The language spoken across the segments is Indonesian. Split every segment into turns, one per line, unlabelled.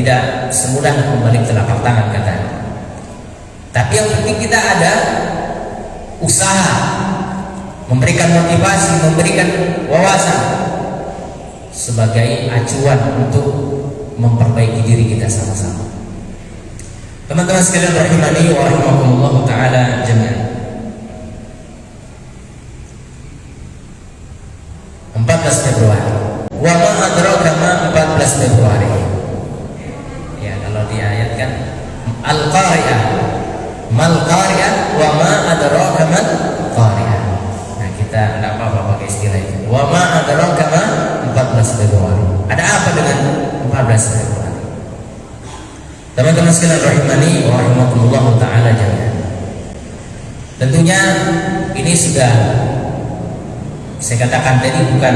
tidak semudah membalik telapak tangan katanya. Tapi yang penting kita ada usaha, memberikan motivasi, memberikan wawasan sebagai acuan untuk memperbaiki diri kita sama-sama. Teman-teman sekalian rahimani wa rahimakumullah taala jami'an. 14 Februari. Wa ma adraka ma 14 Februari. Ya, kalau di ayat kan Al-Qari'ah. Mal Qari'ah wa ma adraka mal Qari'ah. Nah, kita enggak apa-apa pakai istilah itu. Wa ma adraka ma 14 Februari. Ada apa dengan 14 Februari? Teman-teman sekalian rahimani wa rahimakumullah taala jami'an. Tentunya ini sudah saya katakan tadi bukan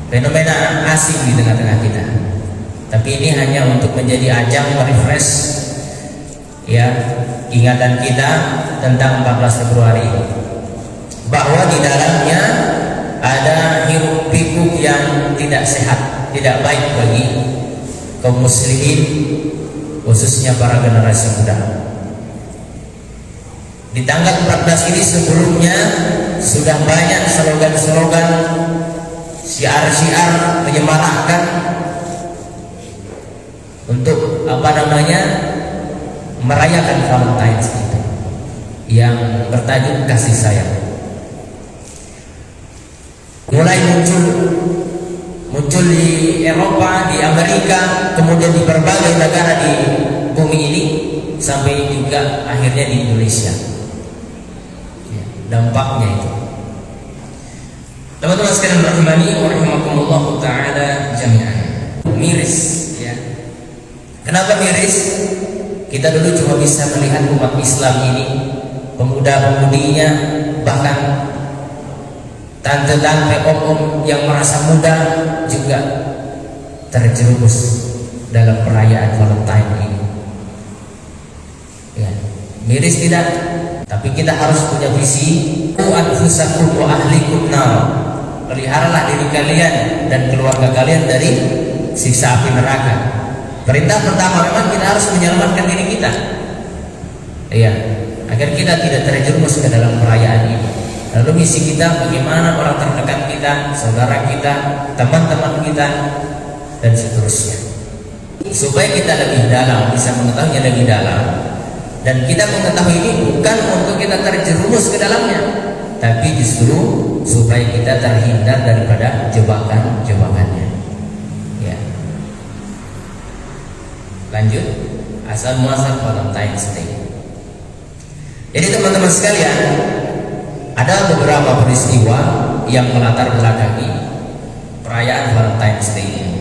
fenomena asing di tengah-tengah kita, tapi ini hanya untuk menjadi ajang merefresh ya ingatan kita tentang 14 Februari, bahwa di dalamnya ada hiruk pikuk yang tidak sehat, tidak baik bagi kaum muslimin, khususnya para generasi muda. Di tanggal 14 ini sebelumnya sudah banyak slogan-slogan, syiar-syiar menyemarakkan untuk merayakan Valentine's itu yang bertajuk kasih sayang. Mulai muncul di Eropa, di Amerika, kemudian di berbagai negara di bumi ini, sampai juga akhirnya di Indonesia. Dampaknya itu, teman-teman sekalian rahimani wa rahimakumullah taala jami'an, miris ya. Kenapa miris? Kita dulu cuma bisa melihat umat Islam ini, pemuda-pemudinya, bahkan tante-tante, om-om yang merasa muda juga terjerumus dalam perayaan Valentine ini ya. Miris tidak? Tapi kita harus punya visi. Anfusakum wa ahlikum nar. Peliharalah diri kalian dan keluarga kalian dari siksa api neraka. Perintah pertama memang kita harus menyelamatkan diri kita. Iya, agar kita tidak terjerumus ke dalam perayaan ini. Lalu misi kita bagaimana orang terdekat kita, saudara kita, teman-teman kita, dan seterusnya. Supaya kita lebih dalam, bisa mengetahuinya lebih dalam. Dan kita mengetahui ini bukan untuk kita terjerumus ke dalamnya, tapi justru supaya kita terhindar daripada jebakan-jebakannya. Ya. Lanjut, asal muasal Valentine's Day. Jadi teman-teman sekalian, ada beberapa peristiwa yang melatar belakangi perayaan Valentine's Day ini.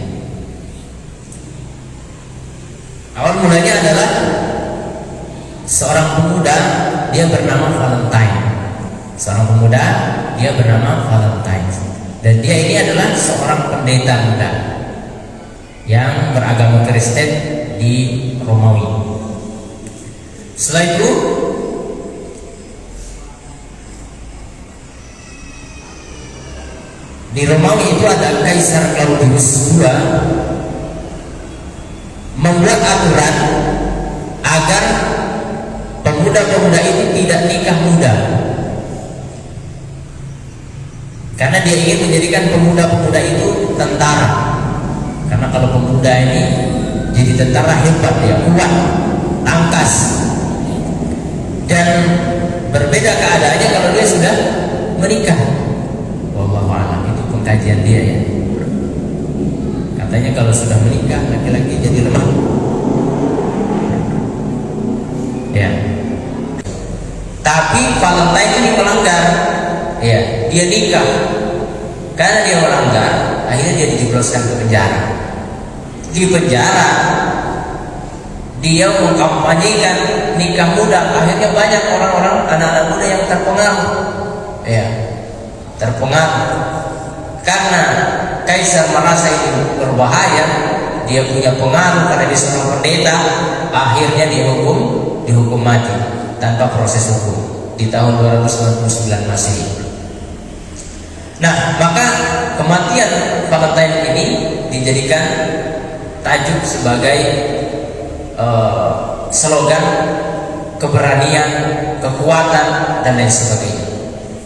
Awal mulanya adalah seorang pemuda, dia bernama Valentine. Seorang pemuda, dia bernama Valentine. Dan dia ini adalah seorang pendeta muda yang beragama Kristen di Romawi. Setelah itu di Romawi itu ada Kaisar Claudius II membuat aturan agar pemuda-pemuda itu tidak nikah muda, karena dia ingin menjadikan pemuda-pemuda itu tentara. Karena kalau pemuda ini jadi tentara hebat, ya kuat, tangkas, dan berbeda keadaannya kalau dia sudah menikah. Wallahu a'lam, itu pengkajian dia ya. Katanya kalau sudah menikah laki-laki jadi lemah. Ya. Tapi Valentine ini melanggar. Ya, dia nikah. Karena dia melanggar, akhirnya dia dijebloskan ke penjara. Di penjara dia mengkampanyekan nikah muda. Akhirnya banyak orang-orang, anak-anak muda yang terpengaruh. Ya, terpengaruh. Karena Kaisar merasa itu berbahaya, dia punya pengaruh karena dia seorang pendeta, akhirnya dihukum mati tanpa proses hukum di tahun 299 Masehi. Nah, maka kematian Valentine ini dijadikan tajuk sebagai slogan keberanian, kekuatan, dan lain sebagainya.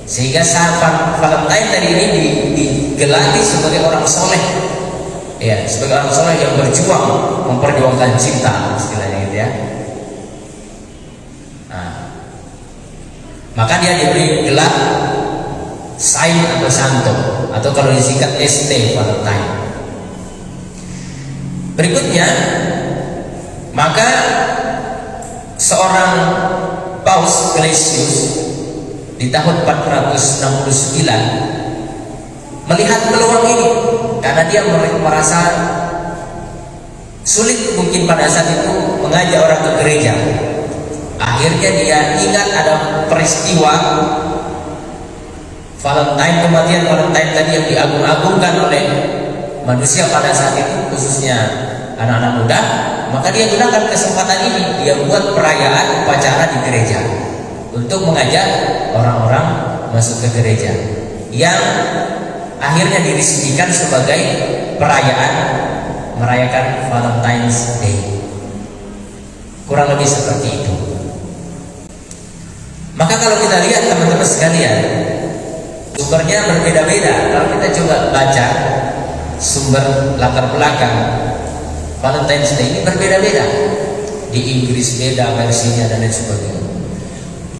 Sehingga saat Valentine tadi ini digelati sebagai orang soleh, ya, sebagai orang soleh yang berjuang memperjuangkan cinta, istilahnya gitu ya. Nah, maka dia diberi gelar Saint atau Santo, atau kalau disingkat ST Valentine. Berikutnya, maka seorang Paus Gelasius di tahun 469 melihat peluang ini, karena dia merasa sulit mungkin pada saat itu mengajak orang ke gereja. Akhirnya dia ingat ada peristiwa Valentine, kematian Valentine tadi yang diagung-agungkan oleh manusia pada saat itu, khususnya anak-anak muda. Maka dia gunakan kesempatan ini, dia buat perayaan upacara di gereja untuk mengajak orang-orang masuk ke gereja, yang akhirnya diresmikan sebagai perayaan merayakan Valentine's Day. Kurang lebih seperti itu. Maka kalau kita lihat teman-teman sekalian, sumbernya berbeda-beda. Kalau kita coba baca sumber latar belakang Valentine's Day ini berbeda-beda. Di Inggris beda versinya dan lain sebagainya.